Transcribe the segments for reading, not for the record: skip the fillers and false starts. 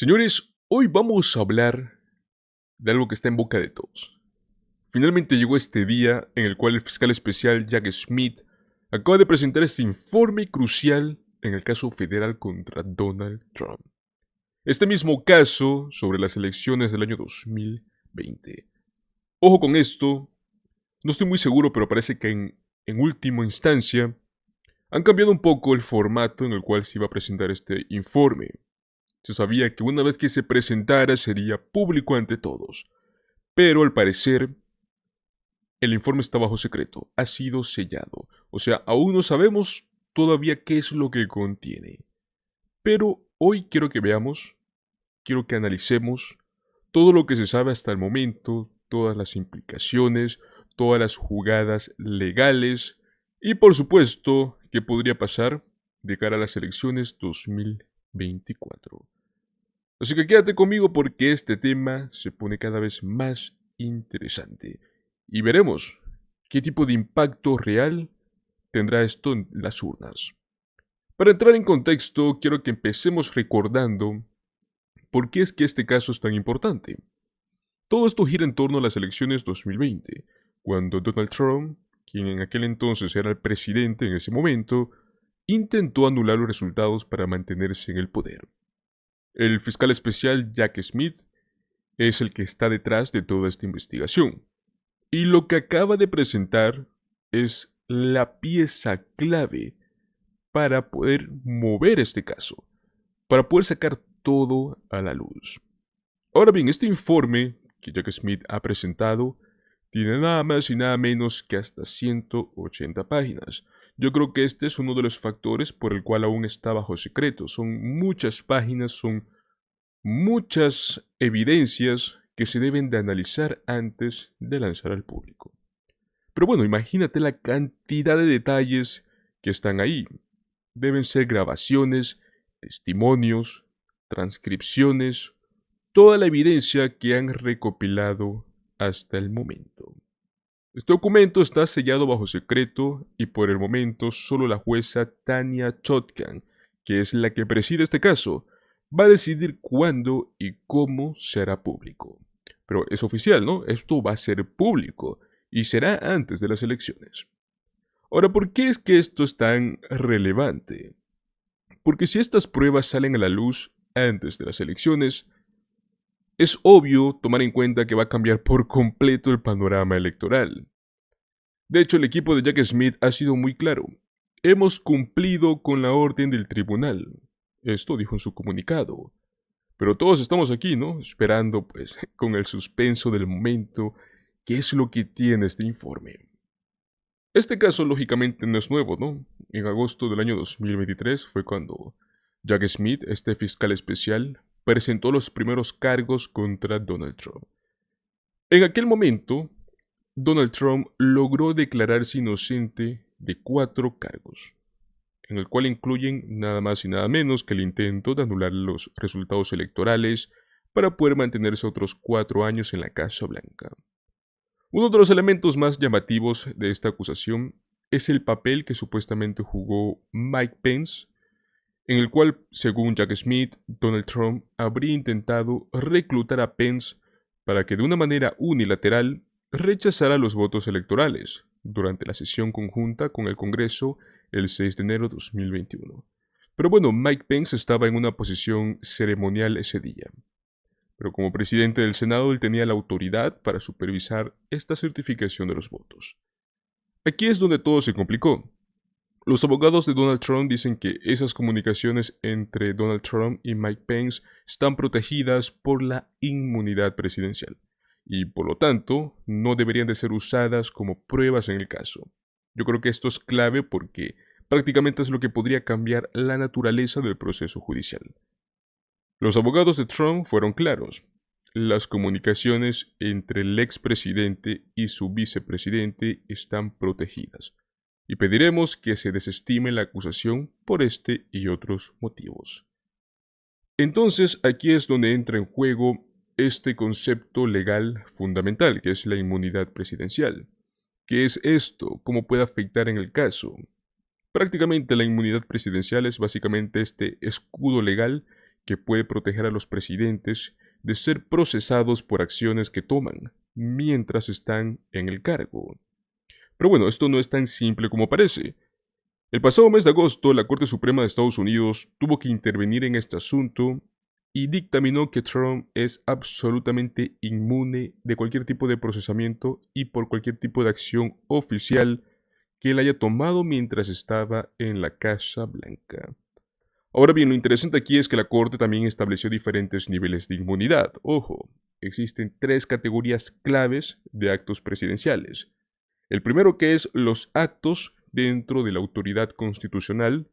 Señores, hoy vamos a hablar de algo que está en boca de todos. Finalmente llegó este día en el cual el fiscal especial Jack Smith acaba de presentar este informe crucial en el caso federal contra Donald Trump. Este mismo caso sobre las elecciones del año 2020. Ojo con esto, no estoy muy seguro, pero parece que en última instancia han cambiado un poco el formato en el cual se iba a presentar este informe. Se sabía que una vez que se presentara sería público ante todos, pero al parecer el informe está bajo secreto, ha sido sellado, o sea, aún no sabemos todavía qué es lo que contiene. Pero hoy quiero que veamos, quiero que analicemos todo lo que se sabe hasta el momento, todas las implicaciones, todas las jugadas legales y por supuesto qué podría pasar de cara a las elecciones 2024. Así que quédate conmigo porque este tema se pone cada vez más interesante. Y veremos qué tipo de impacto real tendrá esto en las urnas. Para entrar en contexto, quiero que empecemos recordando por qué es que este caso es tan importante. Todo esto gira en torno a las elecciones 2020, cuando Donald Trump, quien en aquel entonces era el presidente en ese momento, intentó anular los resultados para mantenerse en el poder. El fiscal especial Jack Smith es el que está detrás de toda esta investigación. Y lo que acaba de presentar es la pieza clave para poder mover este caso, para poder sacar todo a la luz. Ahora bien, este informe que Jack Smith ha presentado tiene nada más y nada menos que hasta 180 páginas. Yo creo que este es uno de los factores por el cual aún está bajo secreto. Son muchas páginas, son muchas evidencias que se deben de analizar antes de lanzar al público. Pero bueno, imagínate la cantidad de detalles que están ahí. Deben ser grabaciones, testimonios, transcripciones, toda la evidencia que han recopilado hasta el momento. Este documento está sellado bajo secreto y por el momento solo la jueza Tanya Chutkan, que es la que preside este caso, va a decidir cuándo y cómo será público. Pero es oficial, ¿no? Esto va a ser público y será antes de las elecciones. Ahora, ¿por qué es que esto es tan relevante? Porque si estas pruebas salen a la luz antes de las elecciones, es obvio tomar en cuenta que va a cambiar por completo el panorama electoral. De hecho, el equipo de Jack Smith ha sido muy claro. Hemos cumplido con la orden del tribunal. Esto dijo en su comunicado. Pero todos estamos aquí, ¿no? Esperando, pues, con el suspenso del momento, qué es lo que tiene este informe. Este caso, lógicamente, no es nuevo, ¿no? En agosto del año 2023 fue cuando Jack Smith, este fiscal especial, presentó los primeros cargos contra Donald Trump. En aquel momento, Donald Trump logró declararse inocente de 4 cargos, en el cual incluyen nada más y nada menos que el intento de anular los resultados electorales para poder mantenerse otros 4 años en la Casa Blanca. Uno de los elementos más llamativos de esta acusación es el papel que supuestamente jugó Mike Pence, en el cual, según Jack Smith, Donald Trump habría intentado reclutar a Pence para que de una manera unilateral rechazara los votos electorales durante la sesión conjunta con el Congreso el 6 de enero de 2021. Pero bueno, Mike Pence estaba en una posición ceremonial ese día. Pero como presidente del Senado él tenía la autoridad para supervisar esta certificación de los votos. Aquí es donde todo se complicó. Los abogados de Donald Trump dicen que esas comunicaciones entre Donald Trump y Mike Pence están protegidas por la inmunidad presidencial y por lo tanto no deberían de ser usadas como pruebas en el caso. Yo creo que esto es clave porque prácticamente es lo que podría cambiar la naturaleza del proceso judicial. Los abogados de Trump fueron claros. Las comunicaciones entre el expresidente y su vicepresidente están protegidas y pediremos que se desestime la acusación por este y otros motivos. Entonces, aquí es donde entra en juego este concepto legal fundamental, que es la inmunidad presidencial. ¿Qué es esto? ¿Cómo puede afectar en el caso? Prácticamente la inmunidad presidencial es básicamente este escudo legal que puede proteger a los presidentes de ser procesados por acciones que toman mientras están en el cargo. Pero bueno, esto no es tan simple como parece. El pasado mes de agosto, la Corte Suprema de Estados Unidos tuvo que intervenir en este asunto y dictaminó que Trump es absolutamente inmune de cualquier tipo de procesamiento y por cualquier tipo de acción oficial que él haya tomado mientras estaba en la Casa Blanca. Ahora bien, lo interesante aquí es que la Corte también estableció diferentes niveles de inmunidad. Ojo, existen tres categorías claves de actos presidenciales. El primero, que es los actos dentro de la autoridad constitucional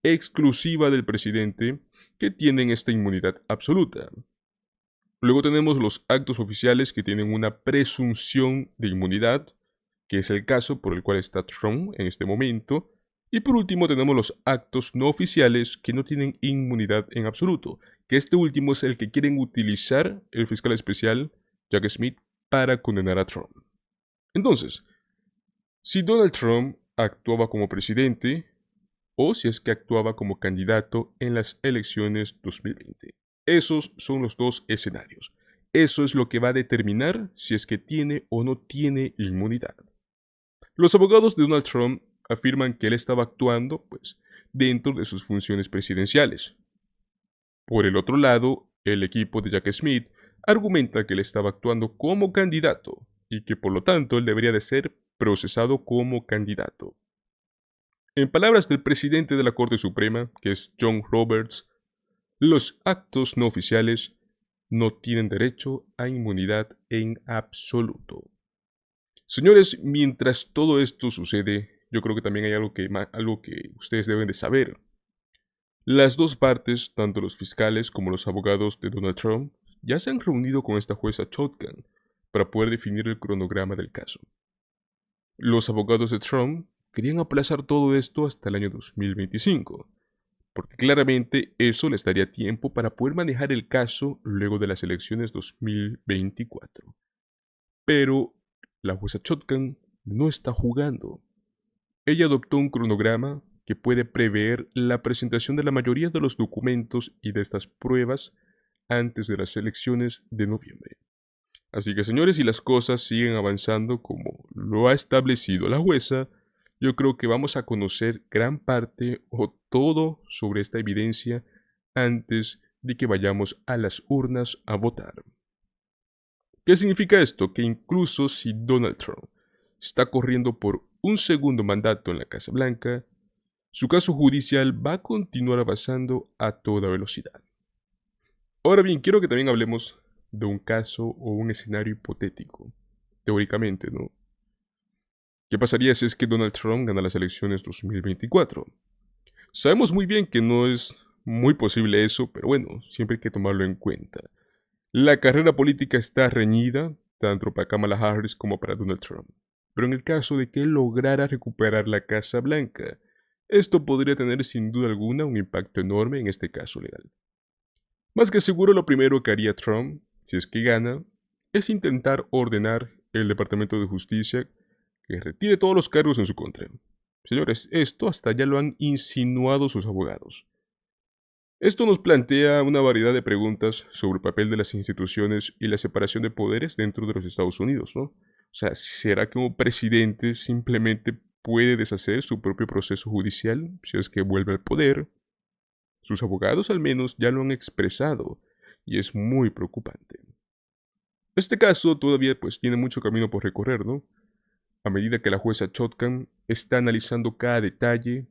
exclusiva del presidente, que tienen esta inmunidad absoluta. Luego tenemos los actos oficiales que tienen una presunción de inmunidad, que es el caso por el cual está Trump en este momento. Y por último tenemos los actos no oficiales que no tienen inmunidad en absoluto, que este último es el que quieren utilizar el fiscal especial Jack Smith para condenar a Trump. Entonces, si Donald Trump actuaba como presidente o si es que actuaba como candidato en las elecciones 2020. Esos son los dos escenarios. Eso es lo que va a determinar si es que tiene o no tiene inmunidad. Los abogados de Donald Trump afirman que él estaba actuando, pues, dentro de sus funciones presidenciales. Por el otro lado, el equipo de Jack Smith argumenta que él estaba actuando como candidato y que por lo tanto él debería de ser procesado como candidato. En palabras del presidente de la Corte Suprema, que es John Roberts, los actos no oficiales no tienen derecho a inmunidad en absoluto. Señores, mientras todo esto sucede, yo creo que también hay algo que ustedes deben de saber. Las dos partes, tanto los fiscales como los abogados de Donald Trump, ya se han reunido con esta jueza Chutkan para poder definir el cronograma del caso. Los abogados de Trump querían aplazar todo esto hasta el año 2025, porque claramente eso les daría tiempo para poder manejar el caso luego de las elecciones 2024. Pero la jueza Chutkan no está jugando. Ella adoptó un cronograma que puede prever la presentación de la mayoría de los documentos y de estas pruebas antes de las elecciones de noviembre. Así que señores, si las cosas siguen avanzando como lo ha establecido la jueza, yo creo que vamos a conocer gran parte o todo sobre esta evidencia antes de que vayamos a las urnas a votar. ¿Qué significa esto? Que incluso si Donald Trump está corriendo por un segundo mandato en la Casa Blanca, su caso judicial va a continuar avanzando a toda velocidad. Ahora bien, quiero que también hablemos de un caso o un escenario hipotético, teóricamente, ¿no? ¿Qué pasaría si es que Donald Trump gana las elecciones 2024? Sabemos muy bien que no es muy posible eso, pero bueno, siempre hay que tomarlo en cuenta. La carrera política está reñida, tanto para Kamala Harris como para Donald Trump. Pero en el caso de que él lograra recuperar la Casa Blanca, esto podría tener sin duda alguna un impacto enorme en este caso legal. Más que seguro lo primero que haría Trump, si es que gana, es intentar ordenar el Departamento de Justicia que retire todos los cargos en su contra. Señores, esto hasta ya lo han insinuado sus abogados. Esto nos plantea una variedad de preguntas sobre el papel de las instituciones y la separación de poderes dentro de los Estados Unidos, ¿no? O sea, ¿será que un presidente simplemente puede deshacer su propio proceso judicial si es que vuelve al poder? Sus abogados al menos ya lo han expresado y es muy preocupante. Este caso todavía pues tiene mucho camino por recorrer, ¿no? A medida que la jueza Chutkan está analizando cada detalle,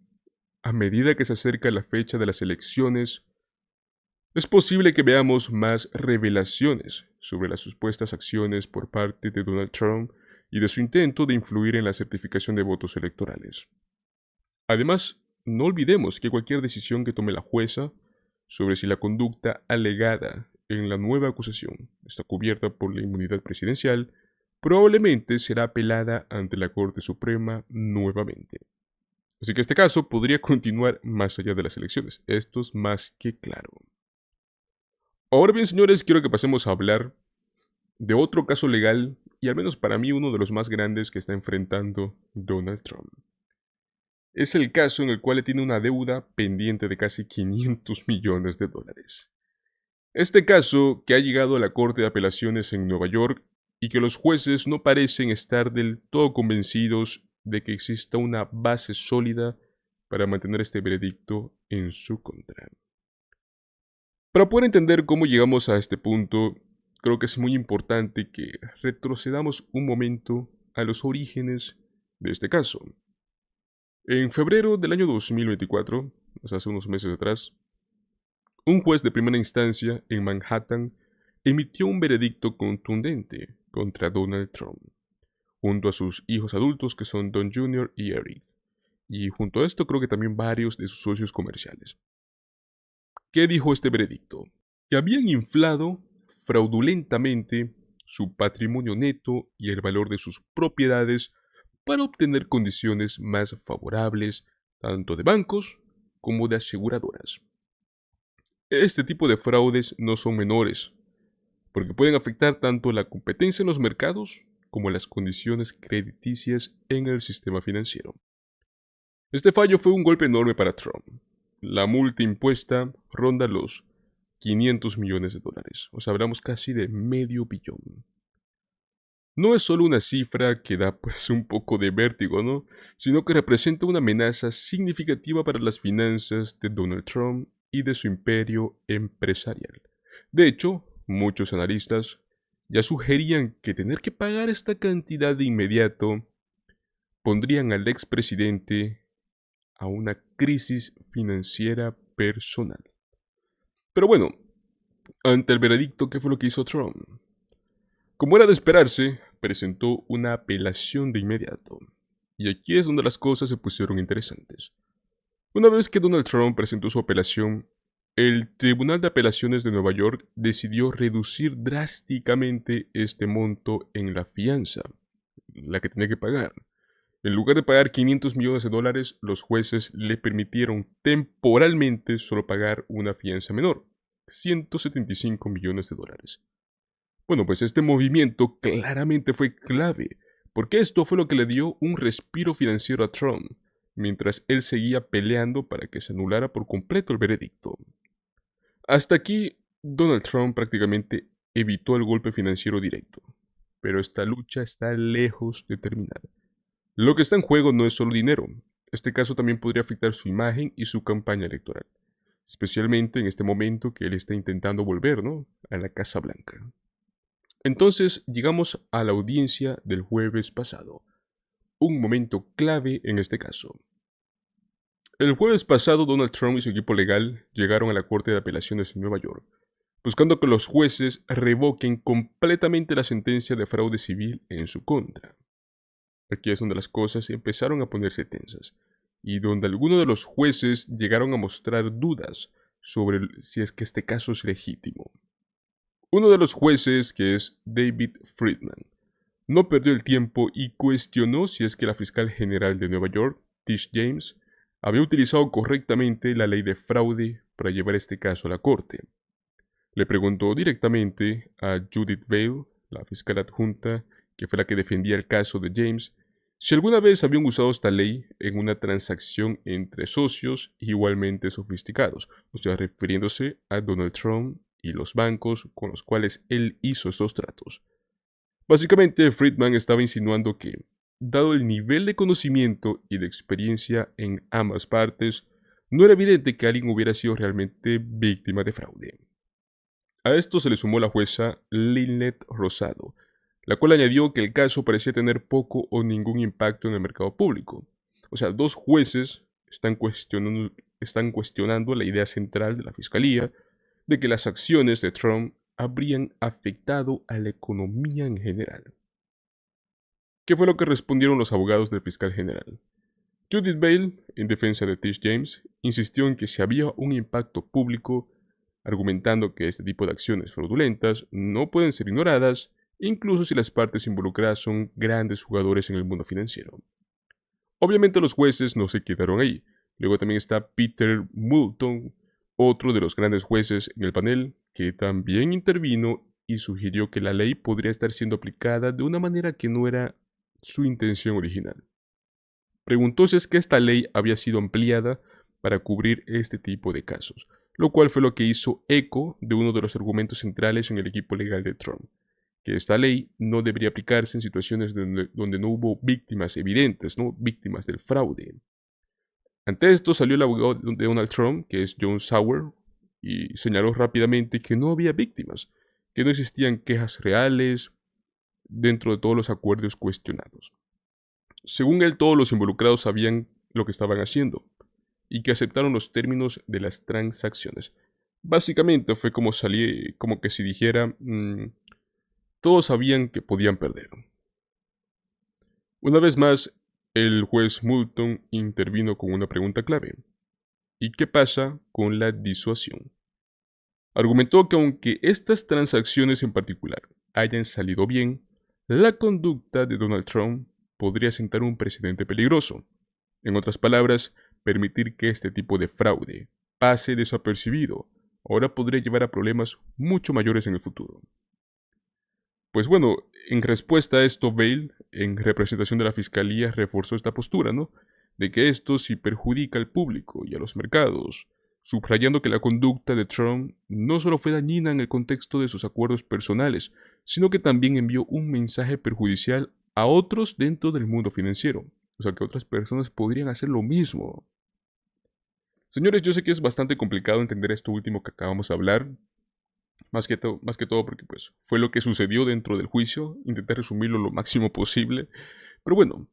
a medida que se acerca la fecha de las elecciones, es posible que veamos más revelaciones sobre las supuestas acciones por parte de Donald Trump y de su intento de influir en la certificación de votos electorales. Además, no olvidemos que cualquier decisión que tome la jueza sobre si la conducta alegada en la nueva acusación está cubierta por la inmunidad presidencial, probablemente será apelada ante la Corte Suprema nuevamente. Así que este caso podría continuar más allá de las elecciones. Esto es más que claro. Ahora bien, señores, quiero que pasemos a hablar de otro caso legal y al menos para mí uno de los más grandes que está enfrentando Donald Trump. Es el caso en el cual tiene una deuda pendiente de casi $500 millones. Este caso que ha llegado a la Corte de Apelaciones en Nueva York y que los jueces no parecen estar del todo convencidos de que exista una base sólida para mantener este veredicto en su contra. Para poder entender cómo llegamos a este punto, creo que es muy importante que retrocedamos un momento a los orígenes de este caso. En febrero del año 2024, hace unos meses atrás, un juez de primera instancia en Manhattan emitió un veredicto contundente contra Donald Trump, junto a sus hijos adultos que son Don Jr. y Eric, y junto a esto creo que también varios de sus socios comerciales. ¿Qué dijo este veredicto? Que habían inflado fraudulentamente su patrimonio neto y el valor de sus propiedades para obtener condiciones más favorables tanto de bancos como de aseguradoras. Este tipo de fraudes no son menores, porque pueden afectar tanto la competencia en los mercados como las condiciones crediticias en el sistema financiero. Este fallo fue un golpe enorme para Trump. La multa impuesta ronda los 500 millones de dólares, o sea, hablamos casi de medio billón. No es solo una cifra que da pues un poco de vértigo, ¿no? Sino que representa una amenaza significativa para las finanzas de Donald Trump y de su imperio empresarial. De hecho, muchos analistas ya sugerían que tener que pagar esta cantidad de inmediato pondrían al expresidente a una crisis financiera personal. Pero bueno, ante el veredicto, ¿qué fue lo que hizo Trump? Como era de esperarse, presentó una apelación de inmediato. Y aquí es donde las cosas se pusieron interesantes. Una vez que Donald Trump presentó su apelación, el Tribunal de Apelaciones de Nueva York decidió reducir drásticamente este monto en la fianza, la que tenía que pagar. En lugar de pagar 500 millones de dólares, los jueces le permitieron temporalmente solo pagar una fianza menor, 175 millones de dólares. Bueno, pues este movimiento claramente fue clave, porque esto fue lo que le dio un respiro financiero a Trump, mientras él seguía peleando para que se anulara por completo el veredicto. Hasta aquí, Donald Trump prácticamente evitó el golpe financiero directo, pero esta lucha está lejos de terminar. Lo que está en juego no es solo dinero, este caso también podría afectar su imagen y su campaña electoral, especialmente en este momento que él está intentando volver, ¿no?, a la Casa Blanca. Entonces llegamos a la audiencia del jueves pasado, un momento clave en este caso. El jueves pasado Donald Trump y su equipo legal llegaron a la Corte de Apelaciones en Nueva York, buscando que los jueces revoquen completamente la sentencia de fraude civil en su contra. Aquí es donde las cosas empezaron a ponerse tensas, y donde algunos de los jueces llegaron a mostrar dudas sobre si es que este caso es legítimo. Uno de los jueces, que es David Friedman, no perdió el tiempo y cuestionó si es que la fiscal general de Nueva York, Tish James, había utilizado correctamente la ley de fraude para llevar este caso a la corte. Le preguntó directamente a Judith Vale, la fiscal adjunta, que fue la que defendía el caso de James, si alguna vez habían usado esta ley en una transacción entre socios igualmente sofisticados, o sea, refiriéndose a Donald Trump y los bancos con los cuales él hizo estos tratos. Básicamente, Friedman estaba insinuando que, dado el nivel de conocimiento y de experiencia en ambas partes, no era evidente que alguien hubiera sido realmente víctima de fraude. A esto se le sumó la jueza Lynette Rosado, la cual añadió que el caso parecía tener poco o ningún impacto en el mercado público. O sea, dos jueces están cuestionando la idea central de la fiscalía de que las acciones de Trump habrían afectado a la economía en general. ¿Qué fue lo que respondieron los abogados del fiscal general? Judith Vale, en defensa de Tish James, insistió en que si había un impacto público, argumentando que este tipo de acciones fraudulentas no pueden ser ignoradas, incluso si las partes involucradas son grandes jugadores en el mundo financiero. Obviamente los jueces no se quedaron ahí. Luego también está Peter Moulton, otro de los grandes jueces en el panel, que también intervino y sugirió que la ley podría estar siendo aplicada de una manera que no era su intención original. Preguntó si es que esta ley había sido ampliada para cubrir este tipo de casos, lo cual fue lo que hizo eco de uno de los argumentos centrales en el equipo legal de Trump, que esta ley no debería aplicarse en situaciones donde no hubo víctimas evidentes, ¿no? Víctimas del fraude. Ante esto salió el abogado de Donald Trump, que es John Sauer, y señaló rápidamente que no había víctimas, que no existían quejas reales dentro de todos los acuerdos cuestionados. Según él, todos los involucrados sabían lo que estaban haciendo y que aceptaron los términos de las transacciones. Básicamente fue como como que si dijera, todos sabían que podían perder. Una vez más, el juez Moulton intervino con una pregunta clave. ¿Y qué pasa con la disuasión? Argumentó que aunque estas transacciones en particular hayan salido bien, la conducta de Donald Trump podría sentar un precedente peligroso. En otras palabras, permitir que este tipo de fraude pase desapercibido ahora podría llevar a problemas mucho mayores en el futuro. Pues bueno, en respuesta a esto, Bail, en representación de la fiscalía, reforzó esta postura, ¿no? De que esto sí perjudica al público y a los mercados, subrayando que la conducta de Trump no solo fue dañina en el contexto de sus acuerdos personales, sino que también envió un mensaje perjudicial a otros dentro del mundo financiero. O sea, que otras personas podrían hacer lo mismo. Señores, yo sé que es bastante complicado entender esto último que acabamos de hablar, más que todo porque pues fue lo que sucedió dentro del juicio, intenté resumirlo lo máximo posible, pero bueno,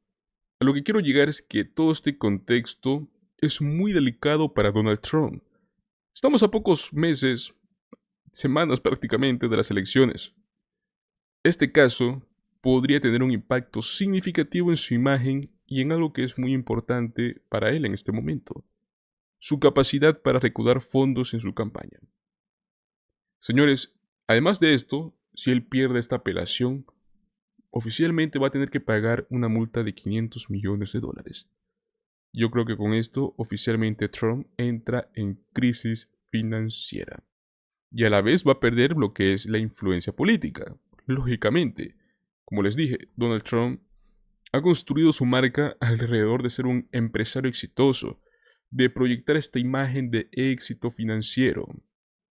a lo que quiero llegar es que todo este contexto es muy delicado para Donald Trump. Estamos a pocos meses, semanas prácticamente de las elecciones. Este caso podría tener un impacto significativo en su imagen y en algo que es muy importante para él en este momento, su capacidad para recaudar fondos en su campaña. Señores, además de esto, si él pierde esta apelación, oficialmente va a tener que pagar una multa de $500 millones. Yo creo que con esto oficialmente Trump entra en crisis financiera. Y a la vez va a perder lo que es la influencia política. Lógicamente, como les dije, Donald Trump ha construido su marca alrededor de ser un empresario exitoso, de proyectar esta imagen de éxito financiero.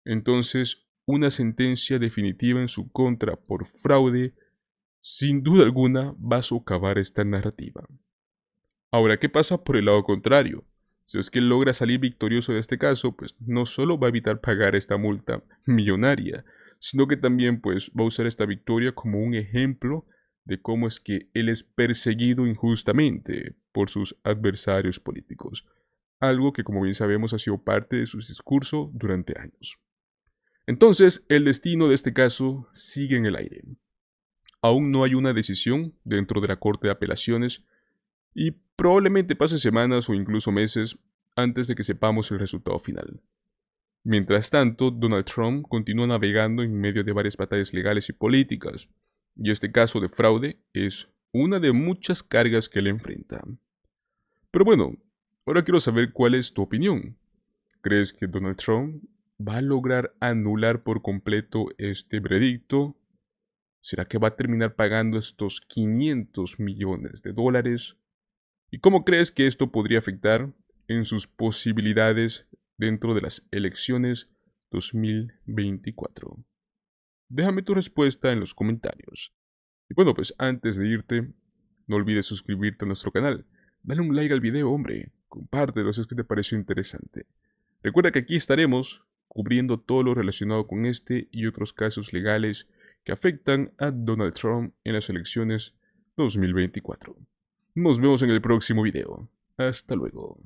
Entonces, una sentencia definitiva en su contra por fraude, sin duda alguna, va a socavar esta narrativa. Ahora, ¿qué pasa por el lado contrario? Si es que él logra salir victorioso de este caso, pues no solo va a evitar pagar esta multa millonaria, sino que también pues va a usar esta victoria como un ejemplo de cómo es que él es perseguido injustamente por sus adversarios políticos, algo que como bien sabemos ha sido parte de su discurso durante años. Entonces, el destino de este caso sigue en el aire. Aún no hay una decisión dentro de la Corte de Apelaciones y probablemente pasen semanas o incluso meses antes de que sepamos el resultado final. Mientras tanto, Donald Trump continúa navegando en medio de varias batallas legales y políticas, y este caso de fraude es una de muchas cargas que él enfrenta. Pero bueno, ahora quiero saber cuál es tu opinión. ¿Crees que Donald Trump va a lograr anular por completo este veredicto? ¿Será que va a terminar pagando estos $500 millones? ¿Y cómo crees que esto podría afectar en sus posibilidades dentro de las elecciones 2024? Déjame tu respuesta en los comentarios. Y bueno, pues antes de irte, no olvides suscribirte a nuestro canal. Dale un like al video, hombre. Compártelo si es que te pareció interesante. Recuerda que aquí estaremos cubriendo todo lo relacionado con este y otros casos legales que afectan a Donald Trump en las elecciones 2024. Nos vemos en el próximo video. Hasta luego.